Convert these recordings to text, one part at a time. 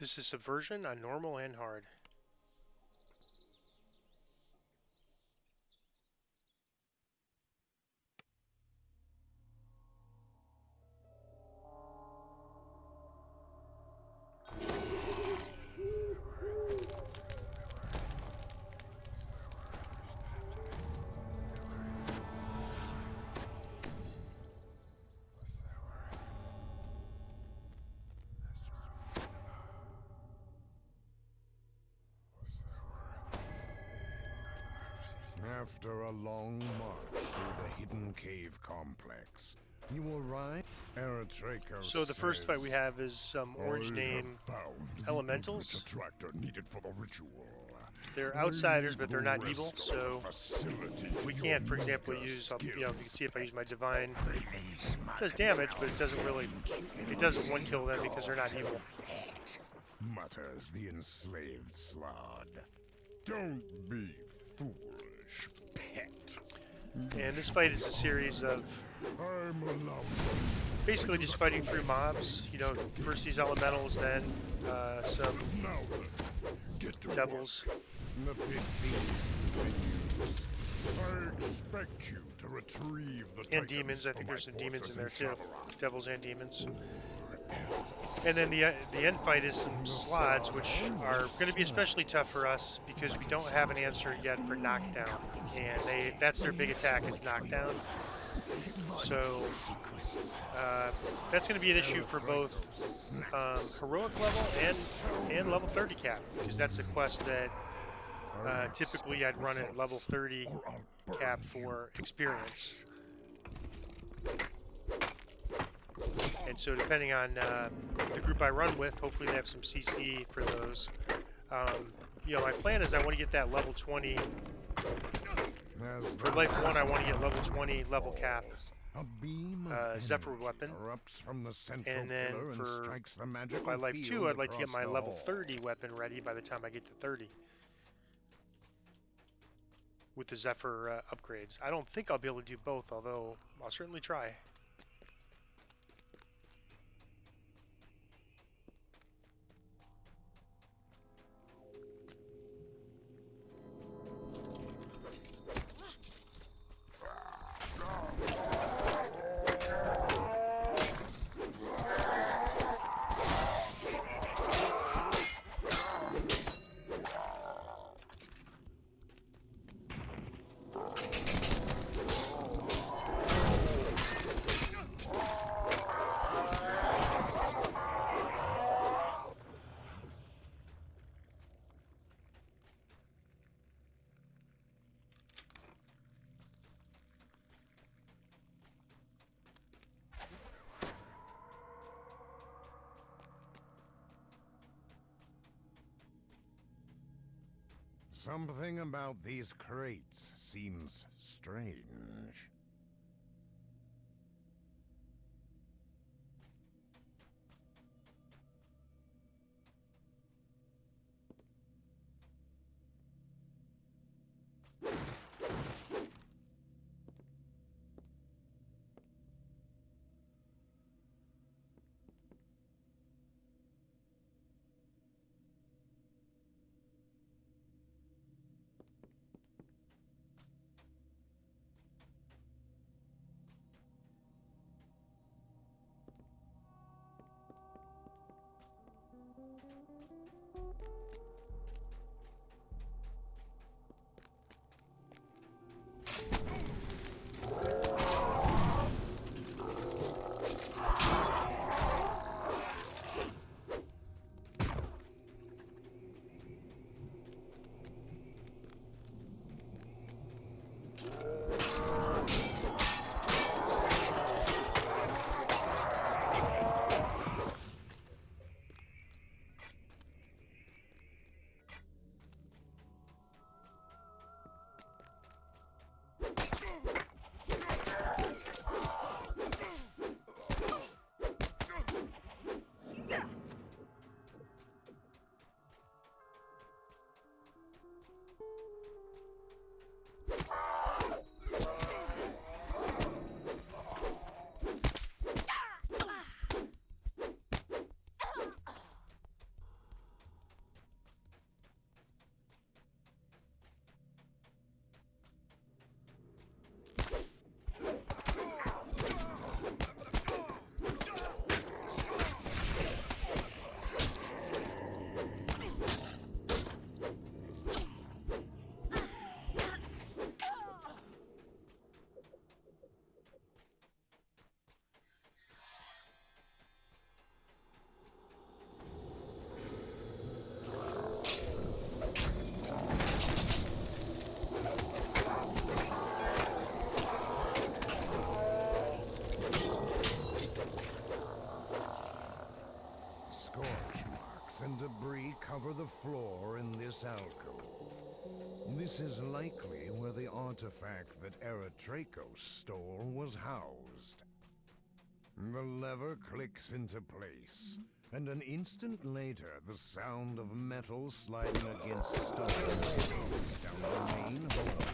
This is Subversion on normal and hard. After a long march through the hidden cave complex, you arrive. So the first fight we have is some orange name elementals. Attractor needed for the ritual. They're outsiders, but they're not evil, so we can't, for example, use, you can see if I use my divine, it does damage, but it doesn't one kill them because they're not evil. Mutters the enslaved slod. Don't be foolish, pet. And this fight is a series of basically just fighting through mobs. First these elementals, then some devils. The big fiend continues. I expect you to retrieve the and demons. I think there's some demons in there too. Devils and demons. And then the end fight is some slots, which are going to be especially tough for us because we don't have an answer yet for knockdown, and that's their big attack is knockdown. So that's going to be an issue for both heroic level and level 30 cap, because that's a quest that typically I'd run at level 30 cap for experience. And so depending on the group I run with, hopefully they have some CC for those. My plan is I want to get that level 20. For life 1, I want to get level 20 level cap Zephyr weapon. And then by life 2, I'd like to get my level 30 weapon ready by the time I get to 30. With the Zephyr upgrades. I don't think I'll be able to do both, although I'll certainly try. Something about these crates seems strange. Relics and debris cover the floor in this alcove. This is likely where the artifact that Eritrakos stole was housed. The lever clicks into place, and an instant later, the sound of metal sliding against stone echoes down the main hallway.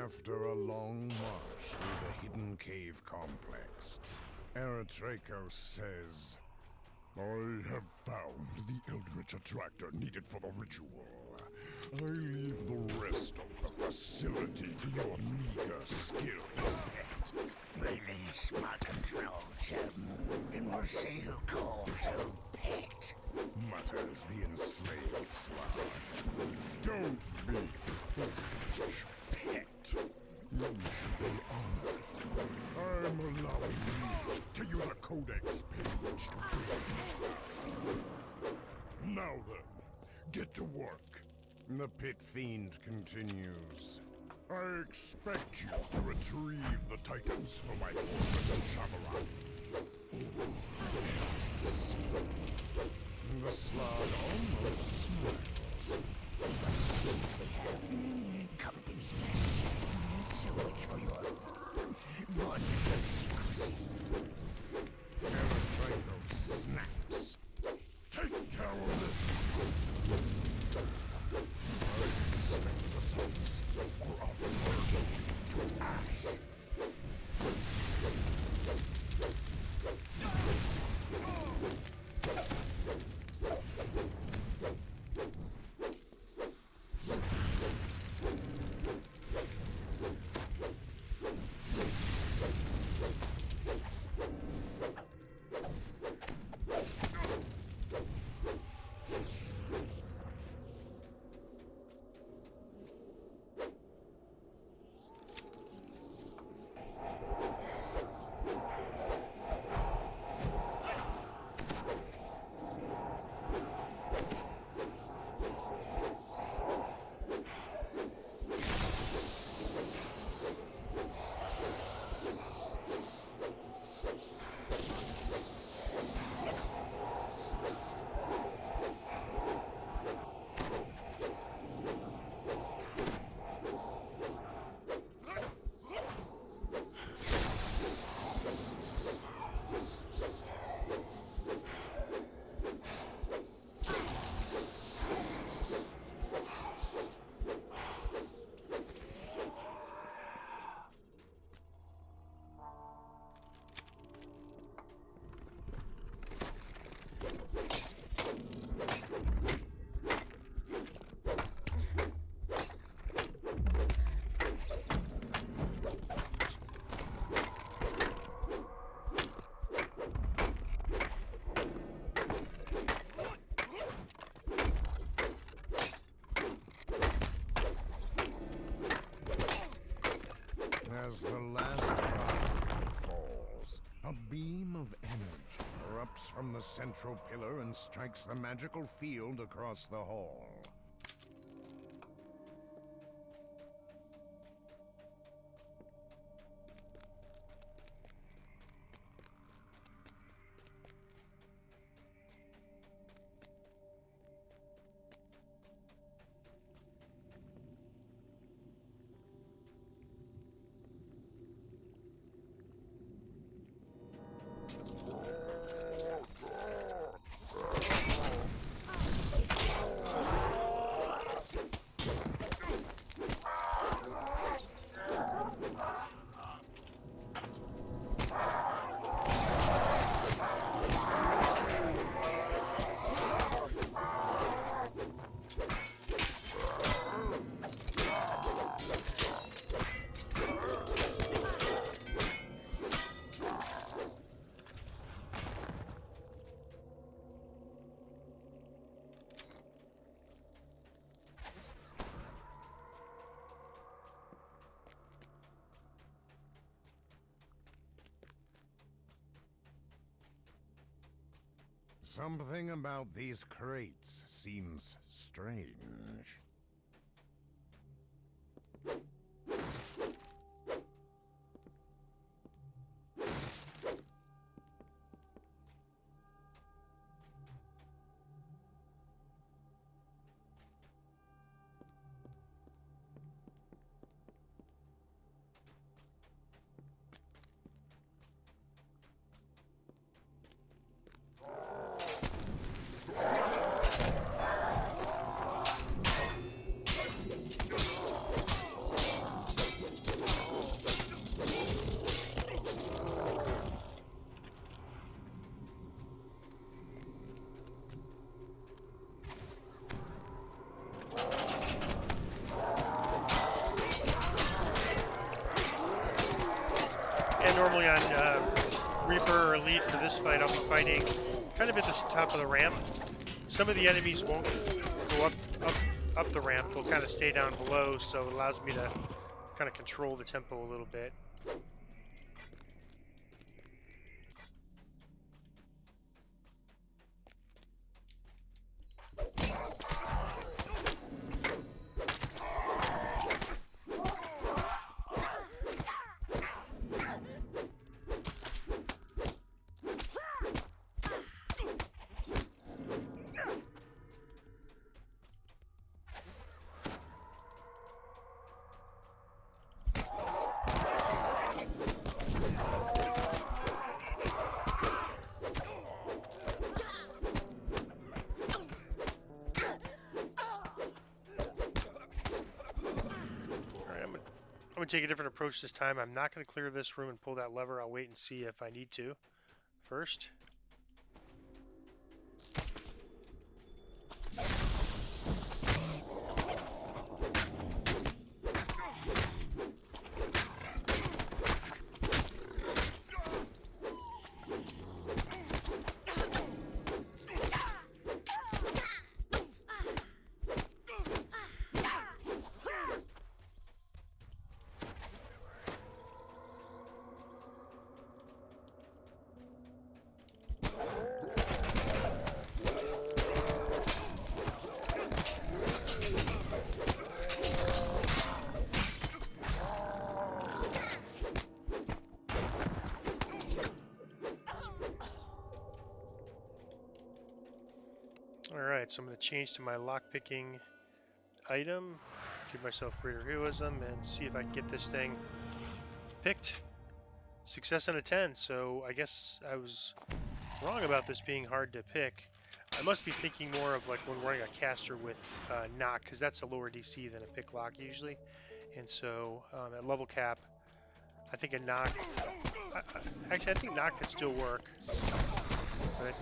After a long march through the hidden cave complex, Eritrakos says, I have found the Eldritch Attractor needed for the ritual. I leave the rest of the facility to your meager skills, pet. Release my control, Jim, and we'll see who calls who pet. Mutters the enslaved slug. Don't be foolish, pet. You should be honored. I'm allowing you to use a codex page to read. Now then, get to work. The pit fiend continues. I expect you to retrieve the Titans for my fortress in Shavaran. The slug almost smiles. Seems we have company nested, so wait for your monstrosity. Eritrakos snaps. Take care of it! I expect results, or I'll burn you to ash. As the last guardian falls, a beam of energy erupts from the central pillar and strikes the magical field across the hall. Something about these crates seems strange. Normally on Reaper or Elite for this fight, I'll be fighting kind of at the top of the ramp. Some of the enemies won't go up the ramp; they'll kind of stay down below, so it allows me to kind of control the tempo a little bit. I'm going to take a different approach this time. I'm not going to clear this room and pull that lever. I'll wait and see if I need to first. Alright, so I'm going to change to my lockpicking item, give myself greater heroism, and see if I can get this thing picked. Success on a 10, so I guess I was wrong about this being hard to pick. I must be thinking more of like when running a caster with knock, because that's a lower DC than a pick lock usually. And so at level cap, I think a knock, actually I think knock could still work. But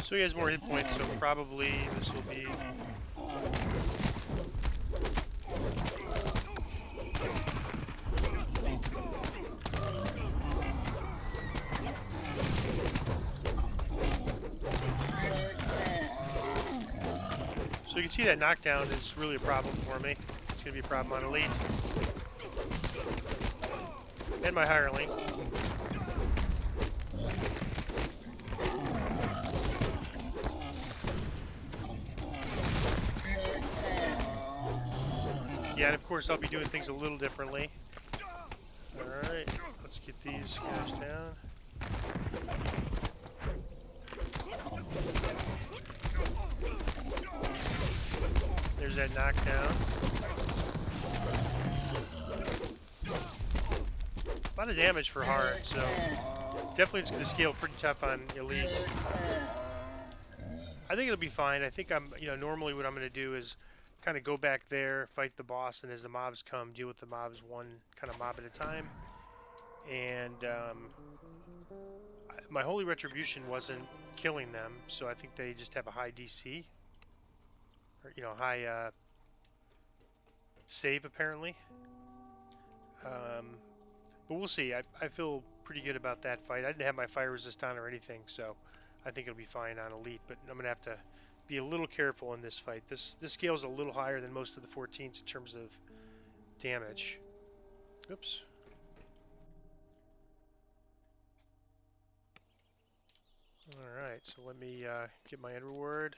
So he has more hit points, so probably this will be... So you can see that knockdown is really a problem for me. It's going to be a problem on Elite. And my hireling. Yeah, and of course I'll be doing things a little differently. Alright, let's get these guys down. There's that knockdown. A lot of damage for hard, so definitely it's going to scale pretty tough on Elite. I think it'll be fine. I think normally what I'm going to do is kind of go back there, fight the boss, and as the mobs come, deal with the mobs one kind of mob at a time. And my Holy Retribution wasn't killing them, so I think they just have a high DC, or high save apparently. But we'll see. I feel pretty good about that fight. I didn't have my fire resist on or anything, so I think it'll be fine on Elite. But I'm gonna have to be a little careful in this fight. This scale's a little higher than most of the 14s in terms of damage. Oops. All right. So let me get my end reward.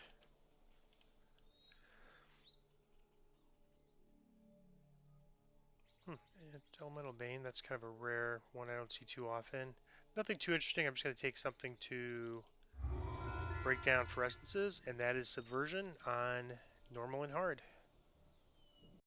Elemental Bane, that's kind of a rare one I don't see too often. Nothing too interesting. I'm just going to take something to break down fluorescences, and that is Subversion on normal and hard.